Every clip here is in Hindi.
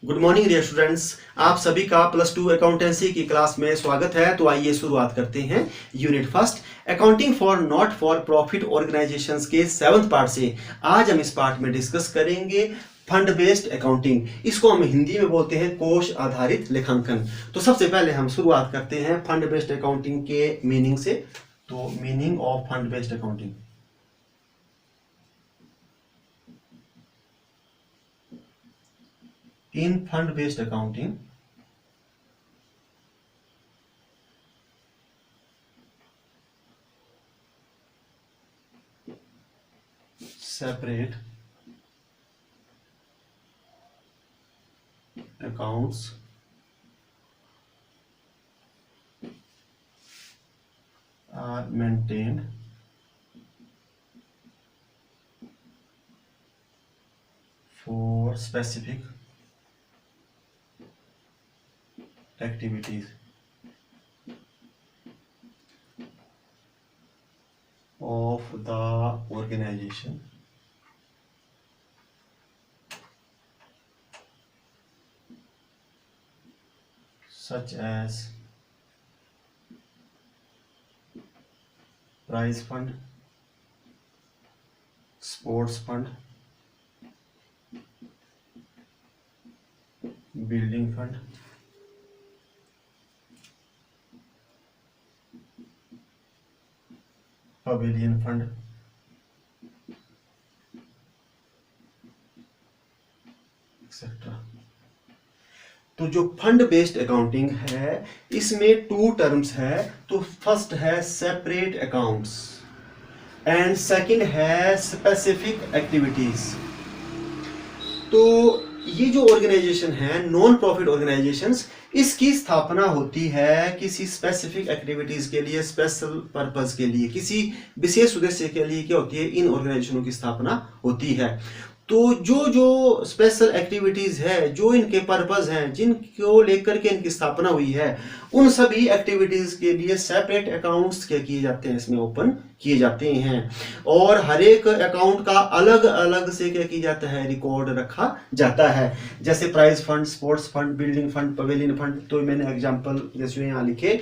Good morning dear students. आप सभी का +2 अकाउंटेंसी की क्लास में स्वागत है। तो आइए शुरुआत करते हैं unit first accounting for not for profit organisations के 7th पार्ट से। आज हम इस पार्ट में डिस्कस करेंगे फंड बेस्ड अकाउंटिंग। इसको हम हिंदी में बोलते हैं कोष आधारित लेखांकन। तो सबसे पहले हम शुरुआत करते हैं फंड बेस्ड अकाउंटिंग के मीनिंग से। तो meaning of fund based accounting. In fund-based accounting, separate accounts are maintained for specific activities of the organization such as prize fund, sports fund, building fund, pavilion fund, etcetera. तो जो फंड बेस्ड अकाउंटिंग है इसमें 2 टर्म्स है। तो फर्स्ट है सेपरेट अकाउंट्स एंड सेकंड है स्पेसिफिक एक्टिविटीज। तो ये जो ऑर्गेनाइजेशन है नॉन प्रॉफिट ऑर्गेनाइजेशंस, इसकी स्थापना होती है किसी स्पेसिफिक एक्टिविटीज के लिए, स्पेशल पर्पस के लिए, किसी विशेष उद्देश्य के लिए क्या होती है, इन ऑर्गेनाइजेशनों की स्थापना होती है। तो जो स्पेशल एक्टिविटीज है, जो इनके पर्पस हैं, जिनको लेकर के इनकी स्थापना हुई है, उन सभी एक्टिविटीज के लिए सेपरेट अकाउंट्स क्या किए जाते हैं, इसमें ओपन किए जाते हैं। और हर एक अकाउंट का अलग अलग से क्या किया जाता है, रिकॉर्ड रखा जाता है। जैसे prize fund, sports fund, building fund, pavilion fund, तो मैंने एग्जांपल जैसे यहाँ लिखे।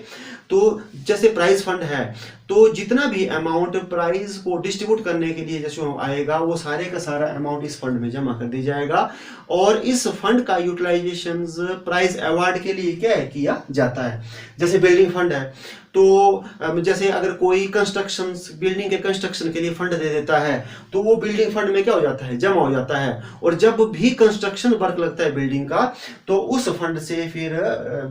तो जैसे प्राइज फंड है तो जितना भी अमाउंट प्राइज को डिस्ट्रीब्यूट करने के लिए जैसे आएगा वो सारे का सारा अमाउंट इस फंड में जमा कर दी जाएगा। और इस फंड का यूटिलाइजेशन प्राइज अवार्ड के लिए क्या है, किया जाता है। जैसे बिल्डिंग फंड है तो जैसे अगर कोई कंस्ट्रक्शन, बिल्डिंग के कंस्ट्रक्शन के लिए फंड दे देता है तो वो बिल्डिंग फंड में क्या हो जाता है, जमा हो जाता है। और जब भी कंस्ट्रक्शन वर्क लगता है बिल्डिंग का तो उस फंड से फिर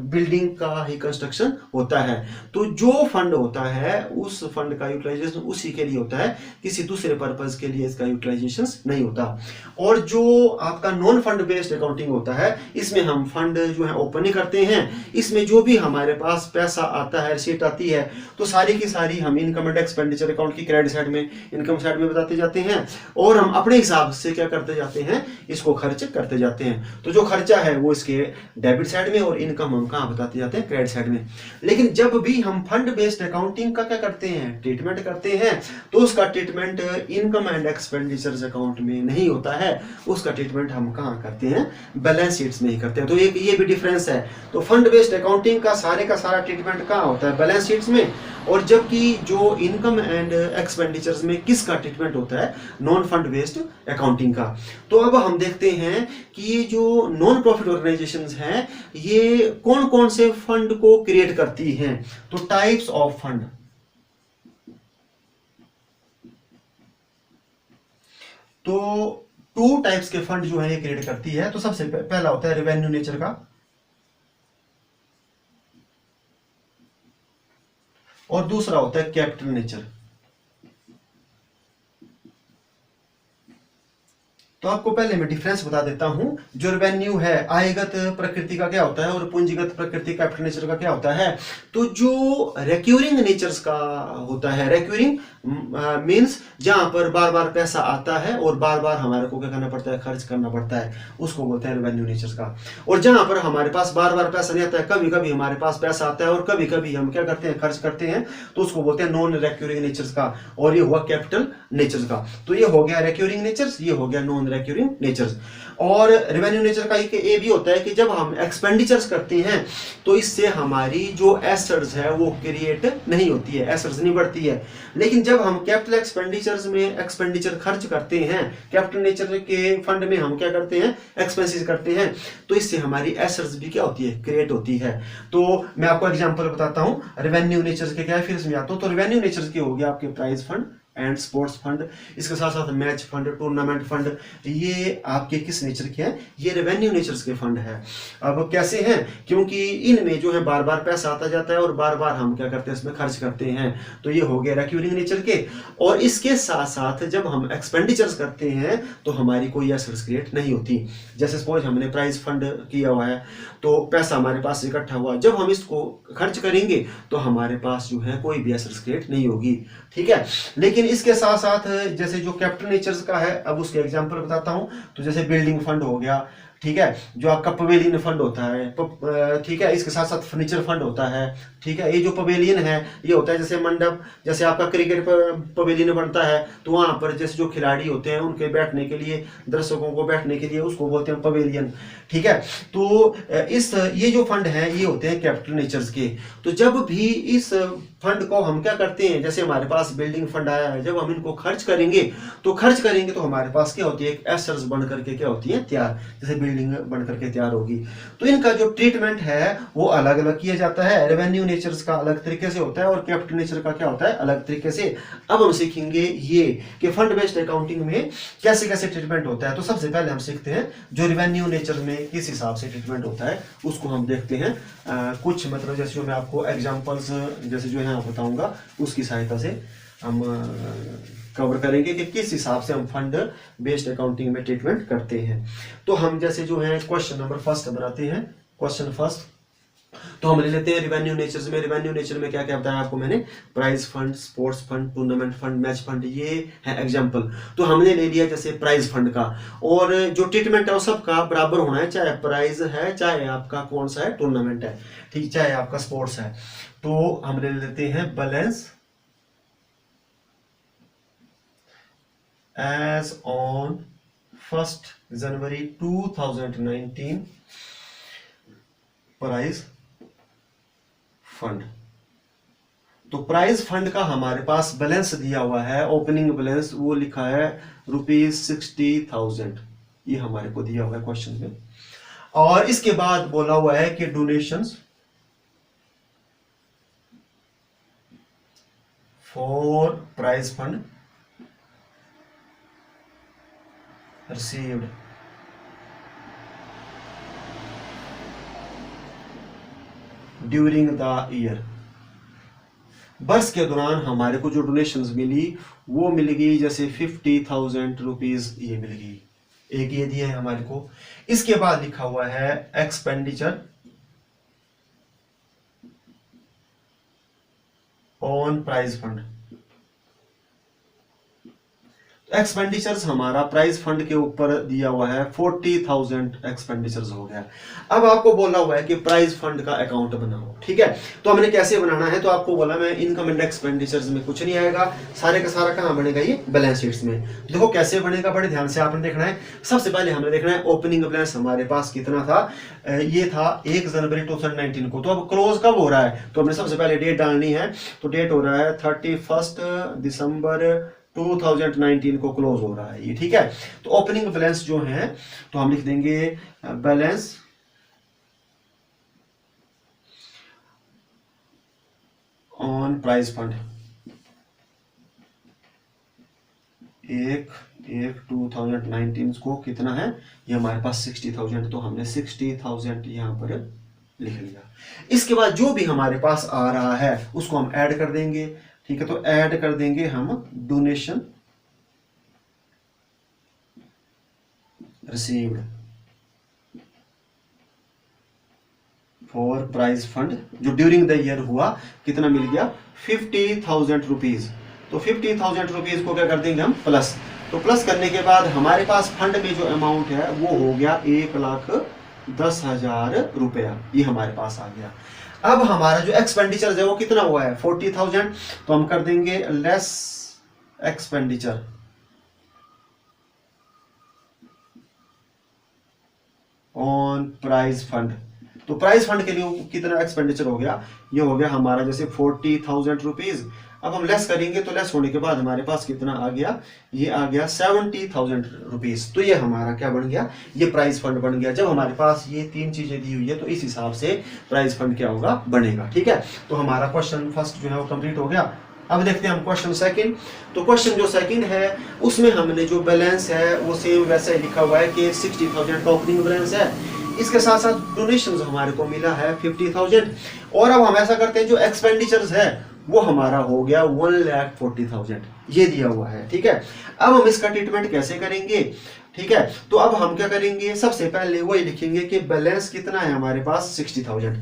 बिल्डिंग का ही कंस्ट्रक्शन होता है। तो जो फंड होता है उस फंड का यूटिलाइजेशन उसी के लिए होता है, किसी दूसरे पर्पज के लिए इसका यूटिलाइजेशन नहीं होता। और जो आपका नॉन फंड बेस्ड अकाउंटिंग होता है इसमें हम फंड जो है ओपन नहीं करते हैं। इसमें जो भी हमारे पास पैसा आता है, रिसीट आती है, तो सारी की सारी हम इनकम एंड एक्सपेंडिचर अकाउंट की क्रेडिट साइड में, इनकम साइड में बताते जाते हैं। और हम अपने हिसाब से क्या करते जाते हैं, इसको खर्च करते जाते हैं। तो जो खर्चा है वो इसके डेबिट साइड में और इनकम हम कहाँ बताते जाते हैं, क्रेडिट साइड में। लेकिन जब भी हम फंड बेस्ड अकाउंटिंग का क्या करते हैं, ट्रीटमेंट करते हैं, तो उसका treatment income and expenditures account में नहीं होता है। उसका ट्रीटमेंट हम कहाँ करते हैं, बैलेंस शीट्स में ही करते हैं। तो एक ये भी डिफरेंस है। तो फंड बेस्ड अकाउंटिंग का सारा ट्रीटमेंट कहाँ होता है, बैलेंस शीट्स में। और जबकि जो इनकम एंड एक्सपेंडिचर्स में किसका ट्रीटमेंट होता है, नॉन फंड बेस्ड अकाउंटिंग का। तो अब हम देखते हैं कि ये जो नॉन प्रॉफिट ऑर्गेनाइजेशंस हैं ये कौन कौन से फंड को क्रिएट करती हैं। तो टाइप्स ऑफ फंड। तो 2 टाइप्स के फंड जो है ये क्रिएट करती है। तो सबसे पहला होता है रेवेन्यू नेचर का और दूसरा होता है कैपिटल नेचर। तो आपको पहले मैं डिफरेंस बता देता हूं। जो रेवेन्यू है आयगत प्रकृति का क्या होता है और पूंजीगत प्रकृति कैपिटल नेचर का क्या होता है। तो जो रिक्यूरिंग नेचर्स का होता है, रिक्यूरिंग मीन्स जहां पर बार बार पैसा आता है और बार बार हमारे को क्या करना पड़ता है, खर्च करना पड़ता है, उसको बोलते हैं रेवेन्यू नेचर का। और जहां पर हमारे पास बार बार पैसा नहीं आता है, कभी कभी हमारे पास पैसा आता है और कभी कभी हम क्या करते हैं, खर्च करते हैं, तो उसको बोलते हैं नॉन रिकरिंग नेचर्स का। और ये हुआ कैपिटल नेचर्स का। तो ये हो गया रिकरिंग नेचर्स, ये हो गया नॉन रिकरिंग नेचर्स। और रेवेन्यू नेचर का ये भी होता है कि जब हम एक्सपेंडिचर्स करते हैं तो इससे हमारी जो एसेट्स है वो क्रिएट नहीं होती है, एसेट्स नहीं बढ़ती है। लेकिन जब हम कैपिटल एक्सपेंडिचर्स में एक्सपेंडिचर खर्च करते हैं, कैपिटल नेचर के फंड में हम क्या करते हैं, एक्सपेंसेस करते हैं, तो इससे हमारी एसेट्स भी क्या होती है, क्रिएट होती है। तो मैं आपको एग्जांपल बताता हूं रेवेन्यू नेचर के, क्या है, फिर इसमें आता हूं। तो रेवेन्यू नेचर के हो गया आपके prize fund and sports fund, इसके साथ साथ मैच फंड, टूर्नामेंट फंड, ये आपके किस नेचर के हैं, ये रेवेन्यू नेचर्स के फंड है। अब कैसे हैं, क्योंकि इनमें जो है बार बार पैसा आता जाता है और बार बार हम क्या करते हैं, इसमें खर्च करते हैं, तो ये हो गया रिकरिंग नेचर के। और इसके साथ साथ जब हम एक्सपेंडिचर्स करते हैं तो हमारी कोई एसेट्स क्रिएट नहीं होती। जैसे सपोज हमने प्राइज फंड किया हुआ है तो पैसा हमारे पास इकट्ठा हुआ, जब हम इसको खर्च करेंगे तो हमारे पास जो है कोई भी एसेट्स क्रिएट नहीं होगी, ठीक है। लेकिन इसके साथ साथ जैसे जो कैपिटल नेचर्स का है, अब उसके एग्जांपल बताता हूं। तो जैसे बिल्डिंग फंड हो गया, ठीक है, जो आपका पवेलियन फंड होता है, ठीक है, इसके साथ साथ फर्नीचर फंड होता है, ठीक है। ये जो पवेलियन है ये होता है जैसे मंडप, जैसे आपका क्रिकेट पवेलियन बनता है तो वहां पर जैसे जो खिलाड़ी होते हैं उनके बैठने के लिए, दर्शकों को बैठने के लिए, उसको बोलते हैं पवेलियन, ठीक है। तो ये जो फंड है ये होते हैं कैपिटल नेचर्स के। तो जब भी इस फंड को हम क्या करते हैं, जैसे हमारे पास बिल्डिंग फंड आया है, जब हम इनको खर्च करेंगे तो हमारे पास क्या होती है, एक एसेट्स बन करके क्या होती है, तैयार, जैसे बिल्डिंग बन करके तैयार होगी। तो इनका जो ट्रीटमेंट है वो अलग अलग किया जाता है। रेवेन्यू नेचर्स का अलग तरीके से होता है और कैपिटल नेचर का क्या होता है, अलग तरीके से। अब हम सीखेंगे ये कि फंड बेस्ड अकाउंटिंग में कैसे कैसे ट्रीटमेंट होता है। तो सबसे पहले हम सीखते हैं जो रेवेन्यू नेचर में किस हिसाब से ट्रीटमेंट होता है, उसको हम देखते हैं। कुछ मतलब जैसे जो मैं आपको एग्जांपल्स जैसे जो है बताऊंगा उसकी सहायता से हम कवर करेंगे कि किस हिसाब से हम फंड बेस्ड अकाउंटिंग में ट्रीटमेंट करते हैं। तो हम जैसे जो है क्वेश्चन नंबर फर्स्ट बनाते हैं। क्वेश्चन फर्स्ट तो हम ले लेते हैं रेवेन्यू नेचर में। रेवेन्यू नेचर में क्या क्या बताया आपको मैंने, prize fund, sports fund, tournament fund, match fund, ये है एग्जांपल। तो हमने ले लिया जैसे प्राइज फंड का, और जो ट्रीटमेंट है वो सबका बराबर होना है, चाहे प्राइज है, चाहे आपका कौन सा है, टूर्नामेंट है, ठीक, चाहे आपका स्पोर्ट्स है। तो हम ले लेते हैं balance as on 1st January 2019 prize fund. तो प्राइज फंड का हमारे पास बैलेंस दिया हुआ है, ओपनिंग बैलेंस वो लिखा है ₹60,000, ये हमारे को दिया हुआ है क्वेश्चन में। और इसके बाद बोला हुआ है कि donations for prize fund received during the year. वर्ष के दौरान हमारे को जो डोनेशंस मिली वो मिल गई जैसे 50,000 रुपीज, ये मिल गई, एक ये दिया है हमारे को। इसके बाद लिखा हुआ है expenditure on prize fund. Expenditures हमारा प्राइज फंड के ऊपर दिया हुआ है 40,000 एक्सपेंडिचर्स हो गया। अब आपको बोला हुआ है कि प्राइज फंड का अकाउंट बनाओ, ठीक है। तो हमने कैसे बनाना है, तो आपको बोला मैं इनकम एंड एक्सपेंडिचर्स में कुछ नहीं आएगा, सारे का सारा कहां बनेगा, ये बैलेंस शीट्स में। देखो कैसे बनेगा, बड़े ध्यान से आपने देखना है। सबसे पहले हमने देखना है ओपनिंग बैलेंस हमारे पास कितना था, ये था 1 जनवरी 2019 को। तो अब क्लोज कब हो रहा है, तो हमने सबसे पहले डेट डालनी है। तो डेट हो रहा है 31 दिसंबर 2019 को क्लोज हो रहा है ये, ठीक है। तो ओपनिंग बैलेंस जो है तो हम लिख देंगे बैलेंस ऑन प्राइज फंड 1/1/2019 को कितना है, ये हमारे पास 60,000, तो हमने 60,000 यहां पर लिख लिया। इसके बाद जो भी हमारे पास आ रहा है उसको हम ऐड कर देंगे, ठीक है। तो ऐड कर देंगे हम donation received for prize fund, जो ड्यूरिंग द ईयर हुआ, कितना मिल गया 50,000 रुपीज, तो 50,000 रुपीज को क्या कर देंगे हम प्लस। तो प्लस करने के बाद हमारे पास फंड में जो अमाउंट है वो हो गया 1,10,000 रुपया, ये हमारे पास आ गया। अब हमारा जो एक्सपेंडिचर है वो कितना हुआ है 40,000, तो हम कर देंगे less expenditure on prize fund. तो प्राइज फंड के लिए कितना एक्सपेंडिचर हो गया, ये हो गया हमारा जैसे 40,000 रुपीज। अब हम लेस करेंगे तो लेस होने के बाद हमारे पास कितना आ गया, ये आ गया 70,000 रुपीज। तो ये हमारा क्या बन गया, ये प्राइज फंड बन गया। जब हमारे पास ये तीन चीजें दी हुई है तो इस हिसाब से प्राइज फंड क्या होगा, बनेगा। ठीक है, तो हमारा क्वेश्चन फर्स्ट जो है वो कंप्लीट हो गया। अब देखते हैं हम क्वेश्चन सेकंड। तो क्वेश्चन जो सेकंड है उसमें हमने जो बैलेंस है वो सेम वैसा ही लिखा हुआ है कि 60,000 का ओपनिंग बैलेंस है, इसके साथ साथ डोनेशंस हमारे को मिला है 50,000। और अब हम ऐसा करते हैं जो एक्सपेंडिचर्स है वो हमारा हो गया 1,40,000, ये दिया हुआ है। ठीक है, अब हम इसका ट्रीटमेंट कैसे करेंगे, ठीक है, तो अब हम क्या करेंगे, सबसे पहले वही लिखेंगे कि बैलेंस कितना है हमारे पास 60,000।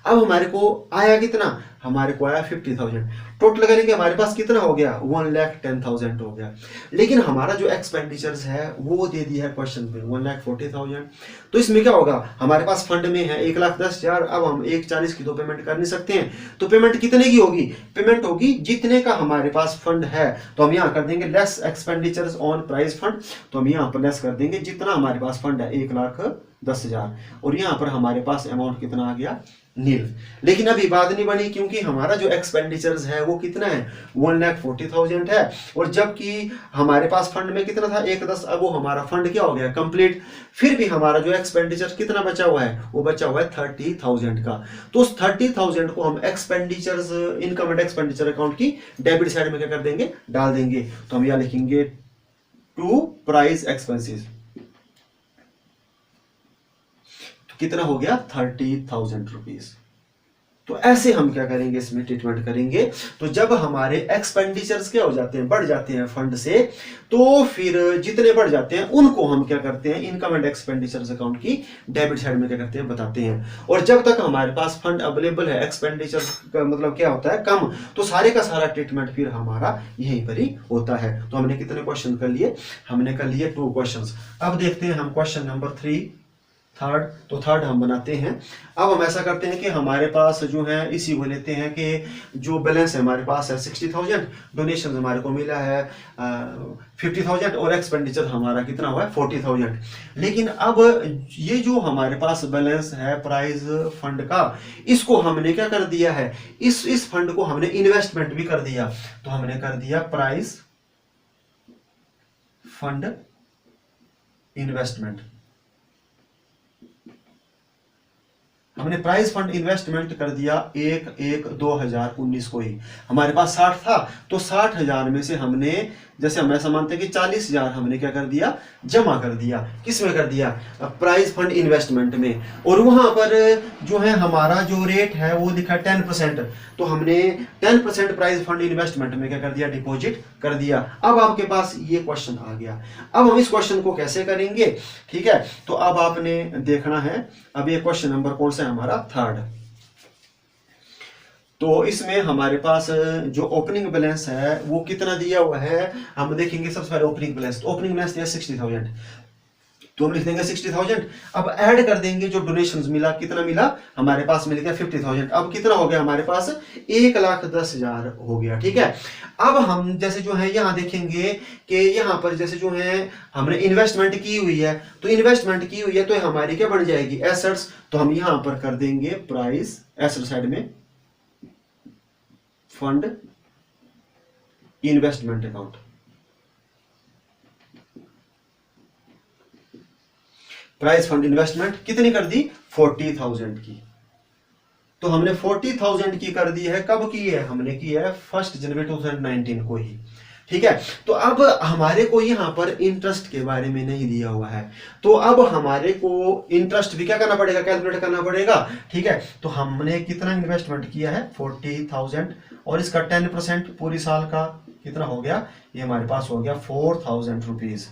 अब हमारे को आया कितना, हमारे को आया 50,000। टोटल करेंगे हमारे पास कितना हो गया 1,10,000 हो गया। लेकिन हमारा जो एक्सपेंडिचर्स है वो दे दिया है क्वेश्चन में 1,40,000। तो इसमें क्या होगा, हमारे पास फंड में है 1,10,000। अब हम 1,40 की तो पेमेंट कर नहीं सकते हैं, तो पेमेंट कितने की होगी, पेमेंट होगी जितने का हमारे पास फंड है। तो हम यहाँ कर देंगे less expenditures on price fund. तो हम यहाँ पर लेस कर देंगे जितना हमारे पास फंड है 1,10,000, और यहाँ पर हमारे पास अमाउंट कितना आ गया, नील। लेकिन अभी बात नहीं बनी क्योंकि हमारा जो एक्सपेंडिचर्स है वो कितना है 1,40,000 है, और जबकि हमारे पास फंड में कितना था 1,10,000। अब वो हमारा फंड क्या हो गया कंप्लीट। फिर भी हमारा जो एक्सपेंडिचर कितना बचा हुआ है, वो बचा हुआ है 30,000 का। तो उस 30,000 को हम expenditures income and expenditure account की डेबिट साइड में क्या कर देंगे, डाल देंगे। तो हम यहाँ लिखेंगे टू प्राइस एक्सपेंसेस, कितना हो गया 30,000 रुपीज। तो ऐसे हम क्या करेंगे, इसमें ट्रीटमेंट करेंगे। तो जब हमारे एक्सपेंडिचर्स क्या हो जाते हैं, बढ़ जाते हैं फंड से, तो फिर जितने बढ़ जाते हैं उनको हम क्या करते हैं, इनकम एंड एक्सपेंडिचर्स अकाउंट की डेबिट साइड में क्या करते हैं, बताते हैं। और जब तक हमारे पास फंड अवेलेबल है, एक्सपेंडिचर का मतलब क्या होता है कम, तो सारे का सारा ट्रीटमेंट फिर हमारा यहीं पर ही होता है। तो हमने कितने क्वेश्चन कर लिए, हमने कर लिए 2 क्वेश्चन। अब देखते हैं हम क्वेश्चन नंबर 3 थर्ड। तो थर्ड हम बनाते हैं। अब हम ऐसा करते हैं कि हमारे पास जो है इसी को लेते हैं कि जो बैलेंस है हमारे पास है 60,000, डोनेशन हमारे को मिला है 50,000, और एक्सपेंडिचर हमारा कितना हुआ है 40,000। लेकिन अब ये जो हमारे पास बैलेंस है प्राइज फंड का, इसको हमने क्या कर दिया है, इस फंड को हमने इन्वेस्टमेंट भी कर दिया। तो हमने कर दिया प्राइज फंड इन्वेस्टमेंट, हमने प्राइस फंड इन्वेस्टमेंट कर दिया 1/1/2019 को ही। हमारे पास 60 था, तो 60,000 में से हमने, जैसे हम ऐसा मानते हैं कि 40,000 हमने क्या कर दिया, जमा कर दिया। किस में कर दिया, प्राइस फंड इन्वेस्टमेंट में। और वहां पर जो है हमारा जो रेट है वो लिखा 10%, तो हमने 10% प्राइस फंड इन्वेस्टमेंट में क्या कर दिया, डिपॉजिट कर दिया। अब आपके पास ये क्वेश्चन आ गया। अब हम इस क्वेश्चन को कैसे करेंगे, ठीक है, तो अब आपने देखना है। अब ये क्वेश्चन नंबर कौन सा है हमारा, थर्ड। तो इसमें हमारे पास जो ओपनिंग बैलेंस है वो कितना दिया हुआ है, हम देखेंगे सबसे पहले ओपनिंग बैलेंस। तो ओपनिंग बैलेंस दिया 60,000, तो हम लिख देंगे 60,000। अब ऐड कर देंगे जो डोनेशंस मिला, कितना मिला, हमारे पास मिल गया 50,000। अब कितना हो गया हमारे पास, 1,10,000 हो गया। ठीक है, अब हम जैसे जो है यहाँ देखेंगे कि यहाँ पर जैसे जो है हमने इन्वेस्टमेंट की हुई है, तो इन्वेस्टमेंट की हुई है तो हमारी क्या बन जाएगी, एसेट्स। तो हम यहाँ पर कर देंगे प्राइस एसेट साइड में fund investment account. Price fund investment कितनी कर दी, 40,000 की। तो हमने 40,000 की कर दी है, कब की है, हमने की है 1 जनवरी 2019 को ही। ठीक है, तो अब हमारे को यहाँ पर इंटरेस्ट के बारे में नहीं दिया हुआ है, तो अब हमारे को इंटरेस्ट भी क्या करना पड़ेगा, कैलकुलेट करना पड़ेगा। ठीक है, तो हमने कितना इन्वेस्टमेंट किया है 40,000, और इसका 10% पूरी साल का कितना हो गया, ये हमारे पास हो गया 4,000 रुपीज।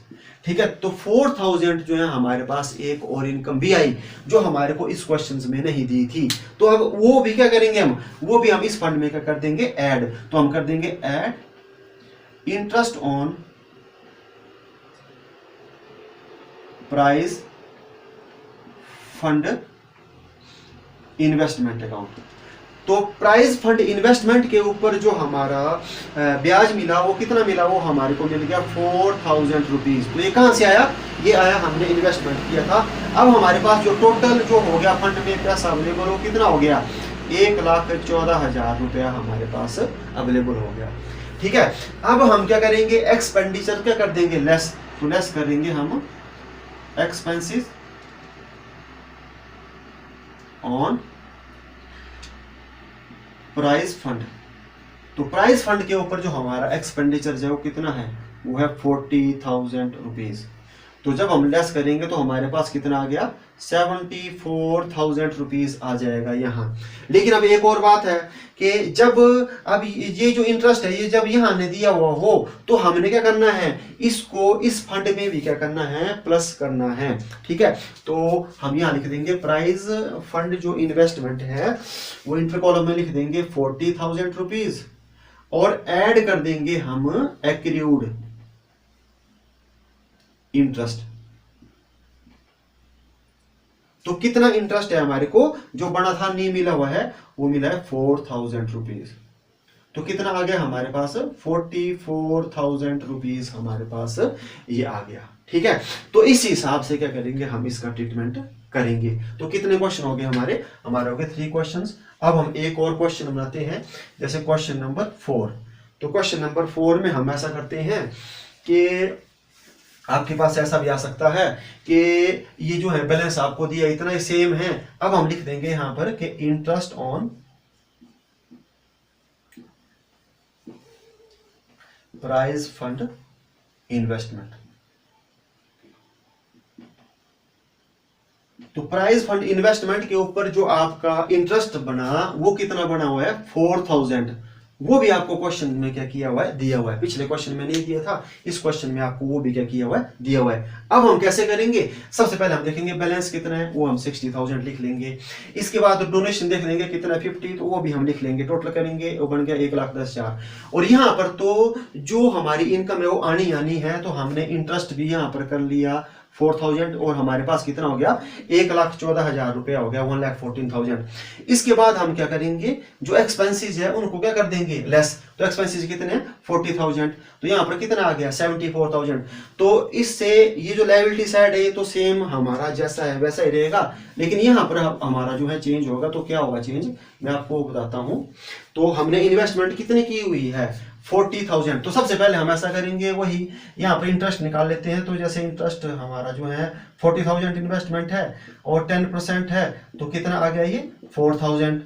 ठीक है, तो 4,000 जो है हमारे पास एक और इनकम भी आई जो हमारे को इस क्वेश्चन में नहीं दी थी। तो अब वो भी क्या करेंगे हम, वो भी हम इस फंड में क्या कर देंगे, ऐड। तो हम कर देंगे add interest on prize fund investment account. तो प्राइज फंड इन्वेस्टमेंट के ऊपर जो हमारा ब्याज मिला वो कितना मिला, वो हमारे को मिल गया 4000 रुपीज। तो ये कहां से आया, ये आया हमने इन्वेस्टमेंट किया था। अब हमारे पास जो टोटल जो हो गया फंड में पैसा अवेलेबल हो कितना हो गया, 1,14,000 रुपया हमारे पास अवेलेबल हो गया। ठीक है, अब हम क्या करेंगे, एक्सपेंडिचर क्या कर देंगे, लेस। तो लेस करेंगे हम एक्सपेंसेस ऑन प्राइज फंड। तो प्राइज फंड के ऊपर जो हमारा एक्सपेंडिचर है वो कितना है, वो है 40,000 रुपीज। तो जब हम लेस करेंगे तो हमारे पास कितना आ गया, 74,000 रुपीज आ जाएगा यहाँ। लेकिन अब एक और बात है कि जब अब ये जो इंटरेस्ट है ये जब यहाँ ने दिया हुआ हो तो हमने क्या करना है, इसको इस फंड में भी क्या करना है, प्लस करना है। ठीक है, तो हम यहाँ लिख देंगे प्राइज फंड जो इन्वेस्टमेंट है वो इंटर कॉलम में लिख देंगे 40,000 रुपीज और ऐड कर देंगे हम एक्रूड इंटरेस्ट। तो कितना इंटरेस्ट है हमारे को, जो बना था नहीं मिला हुआ है, वो मिला है 4,000 रुपीज। तो कितना आ गया हमारे पास, 44,000 रुपीज हमारे पास ये आ गया। ठीक है, तो इस हिसाब से क्या करेंगे, हम इसका ट्रीटमेंट करेंगे। तो कितने क्वेश्चन हो गए हमारे हो गए 3 क्वेश्चंस। अब हम एक और क्वेश्चन बनाते हैं, जैसे क्वेश्चन नंबर 4। तो क्वेश्चन नंबर 4 में हम ऐसा करते हैं कि आपके पास ऐसा भी आ सकता है कि ये जो है बैलेंस आपको दिया इतना ही सेम है। अब हम लिख देंगे यहां पर कि interest on prize fund investment. तो प्राइज फंड इन्वेस्टमेंट के ऊपर जो आपका इंटरेस्ट बना वो कितना बना हुआ है, 4,000। वो भी आपको क्वेश्चन में क्या किया हुआ है, दिया हुआ है। पिछले क्वेश्चन में नहीं दिया था, इस क्वेश्चन में आपको वो भी क्या किया हुआ है, दिया हुआ है। अब हम कैसे करेंगे, सबसे पहले हम देखेंगे बैलेंस कितना है, वो हम 60,000 लिख लेंगे। इसके बाद डोनेशन देख लेंगे कितना 50, तो वो भी हम लिख लेंगे। टोटल करेंगे वो बन गया 1,10,000। और यहाँ पर तो जो हमारी इनकम है वो आनी है, तो हमने इंटरेस्ट भी यहाँ पर कर लिया 4,000 और हमारे पास कितना हो गया, 1,14,000 रुपया हो गया, 1,14,000। इसके बाद हम क्या करेंगे, जो एक्सपेंसेस है उनको क्या कर देंगे, लेस। तो एक्सपेंसेस कितने हैं, 40,000। तो यहाँ पर कितना आ गया, 74,000। तो इससे ये जो लायबिलिटी साइड है ये तो सेम हमारा जैसा है वैसा ही रहेगा, लेकिन यहाँ पर हमारा जो है चेंज होगा। तो क्या होगा चेंज, मैं आपको बताता हूँ। तो हमने इन्वेस्टमेंट कितने की हुई है, 40,000। तो सबसे पहले हम ऐसा करेंगे, वही यहाँ पर इंटरेस्ट निकाल लेते हैं। तो जैसे इंटरेस्ट हमारा जो है 40,000 इन्वेस्टमेंट है और 10% है, तो कितना आ गया ये 4,000।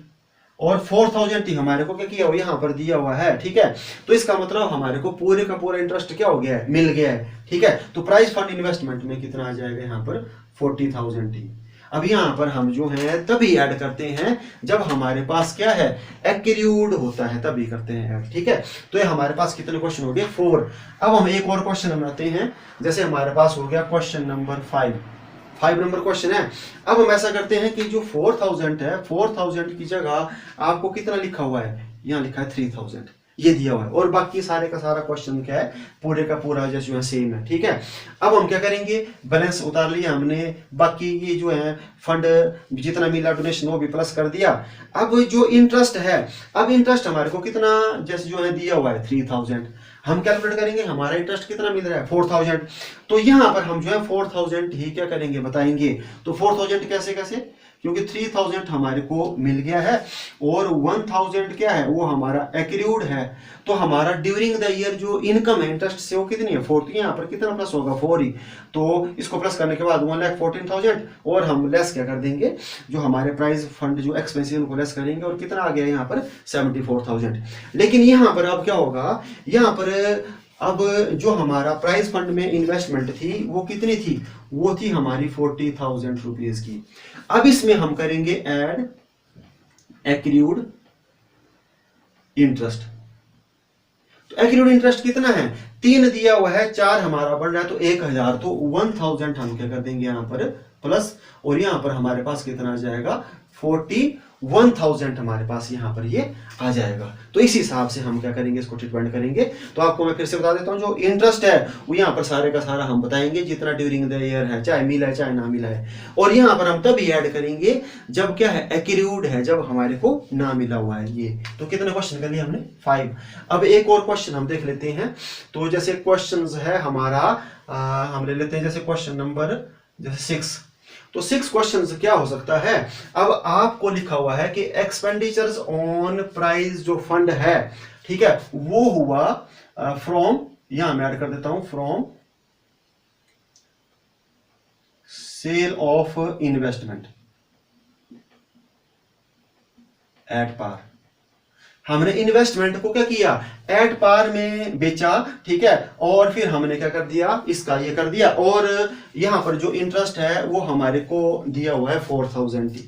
और 4,000 ही हमारे को क्या किया हुआ यहाँ पर दिया हुआ है। ठीक है, तो इसका मतलब हमारे को पूरे का पूरा इंटरेस्ट क्या हो गया है, मिल गया है। ठीक है, तो प्राइस फंड इन्वेस्टमेंट में कितना आ जाएगा यहाँ पर 40,000 ही। अब यहाँ पर हम जो है तभी ऐड करते हैं जब हमारे पास क्या है, एक्रूड होता है, तभी करते हैं ऐड। ठीक है, तो ये हमारे पास कितने क्वेश्चन हो गए, 4। अब हम एक और क्वेश्चन बनाते हैं, जैसे हमारे पास हो गया क्वेश्चन नंबर 5 नंबर क्वेश्चन है। अब हम ऐसा करते हैं कि जो 4,000 है, 4,000 की जगह आपको कितना लिखा हुआ है, यहाँ लिखा है 3,000, ये दिया हुआ है। और बाकी सारे का सारा क्वेश्चन क्या है, पूरे का पूरा जो है सेम है। ठीक है, अब हम क्या करेंगे, बैलेंस उतार लिया हमने, बाकी ये जो है फंड जितना मिला डोनेशन वो भी प्लस कर दिया। अब जो इंटरेस्ट है, अब इंटरेस्ट हमारे को कितना जैसे जो है दिया हुआ है 3,000, हम कैलकुलेट करेंगे हमारा इंटरेस्ट कितना मिल रहा है 4,000। तो यहाँ पर हम जो है 4,000 ही क्या करेंगे, बताएंगे। तो 4,000 कैसे, क्योंकि 3,000 हमारे को मिल गया है और 1,000 क्या है, वो हमारा एक्रूड है। तो हमारा ड्यूरिंग द ईयर जो इनकम है इंटरेस्ट से वो कितनी है, 4। यहाँ पर कितना प्लस होगा, 4 ही। तो इसको प्लस करने के बाद 1,14,000 और हम लेस क्या कर देंगे, जो हमारे प्राइस फंड जो एक्सपेंसिव उनको लेस करेंगे, और कितना आ गया यहाँ पर 74,000। लेकिन यहाँ पर अब क्या होगा, यहाँ पर अब जो हमारा प्राइस फंड में इन्वेस्टमेंट थी वो कितनी थी, वो थी हमारी 40,000 रुपीज की। अब इसमें हम करेंगे ऐड एक्रूड इंटरेस्ट। तो एक्रूड इंटरेस्ट कितना है, 3 दिया हुआ है, 4 हमारा बन रहा है, तो 1,000। तो 1,000 हम क्या कर देंगे यहाँ पर प्लस, और यहाँ पर हमारे पास कितना आ जाएगा 40 1000 हमारे पास यहाँ पर ये आ जाएगा। तो इस हिसाब से हम क्या करेंगे, इसको ट्रीटमेंट करेंगे। तो आपको मैं फिर से बता देता हूँ, जो इंटरेस्ट है वो यहाँ पर सारे का सारा हम बताएंगे, जितना ड्यूरिंग द ईयर है, चाहे मिला है चाहे ना मिला है। और यहाँ पर हम तभी ऐड करेंगे जब क्या है, एक्यूर्ड है, जब हमारे को ना मिला हुआ है ये। तो कितने क्वेश्चन कर लिए हमने, 5। अब एक और क्वेश्चन हम देख लेते हैं। तो जैसे क्वेश्चन है हमारा, हम ले लेते हैं जैसे क्वेश्चन नंबर जैसे 6। तो 6 क्वेश्चंस क्या हो सकता है। अब आपको लिखा हुआ है कि एक्सपेंडिचर्स ऑन प्राइज जो फंड है, ठीक है, वो हुआ फ्रॉम, यहां मैं ऐड कर देता हूं, from sale of investment at par. हमने इन्वेस्टमेंट को क्या किया, एट पार में बेचा, ठीक है, और फिर हमने क्या कर दिया, इसका ये कर दिया, और यहां पर जो इंटरेस्ट है वो हमारे को दिया हुआ है 4000।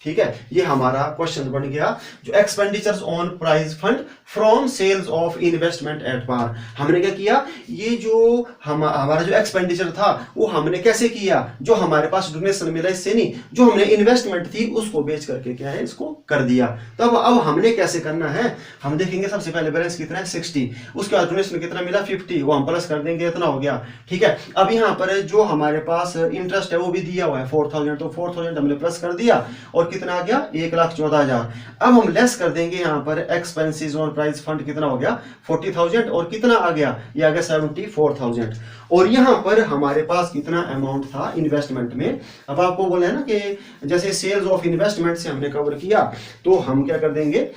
ठीक है, ये हमारा क्वेश्चन बन गया, जो expenditures on prize fund from sales of investment at par. हमने क्या किया, ये जो हमारा जो एक्सपेंडिचर था वो हमने कैसे किया, जो हमारे पास डोनेशन मिला इससे नहीं, जो हमने इन्वेस्टमेंट थी उसको बेच करके क्या है, इसको कर दिया। तो अब हमने कैसे करना है, हम देखेंगे सबसे पहले बैलेंस कितना है 60, उसके बाद डोनेशन कितना मिला 50, वो हम प्लस कर देंगे, इतना हो गया। ठीक है, अब यहाँ पर जो हमारे पास इंटरेस्ट है वो भी दिया हुआ है 4000, तो 4000 हमने प्लस कर दिया, और कितना आ गया 1,14,000। अब हम लेस कर देंगे यहाँ पर एक्सपेंसेस ऑन प्राइस फंड, कितना हो गया 40,000, और कितना आ गया, ये आ गया 74,000। और यहाँ पर हमारे पास कितना अमाउंट था इन्वेस्टमेंट में। अब आपको बोला है ना कि जैसे सेल्स ऑफ इन्वेस्टमेंट से हमने कवर किया, तो हम क्या कर देंगे,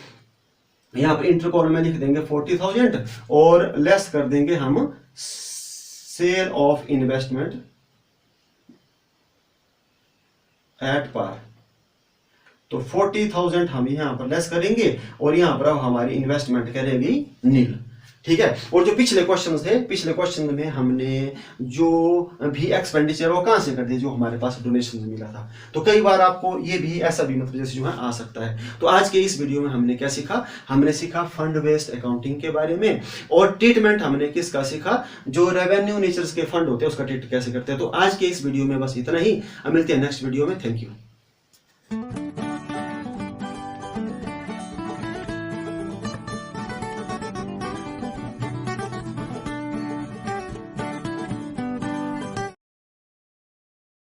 यहाँ पर इंटर कॉलम में लिख देंगे 40,000 और लेस कर देंगे हम sale of investment at par. तो 40,000 हम यहाँ पर लेस करेंगे, और यहाँ पर अब हमारी इन्वेस्टमेंट करेगी नील। ठीक है, और जो पिछले क्वेश्चन थे, पिछले क्वेश्चन में हमने जो भी एक्सपेंडिचर वो कहाँ से कर दिया, जो हमारे पास डोनेशन में मिला था। तो कई बार आपको ये भी ऐसा भी मतलब जैसे जो है आ सकता है। तो आज के इस वीडियो में हमने क्या सीखा, हमने सीखा फंड बेस्ड अकाउंटिंग के बारे में, और ट्रीटमेंट हमने किसका सीखा, जो रेवेन्यू नेचर्स के फंड होते हैं उसका ट्रीट कैसे करते हैं। तो आज के इस वीडियो में बस इतना ही, अब मिलते हैं नेक्स्ट वीडियो में। Thank you.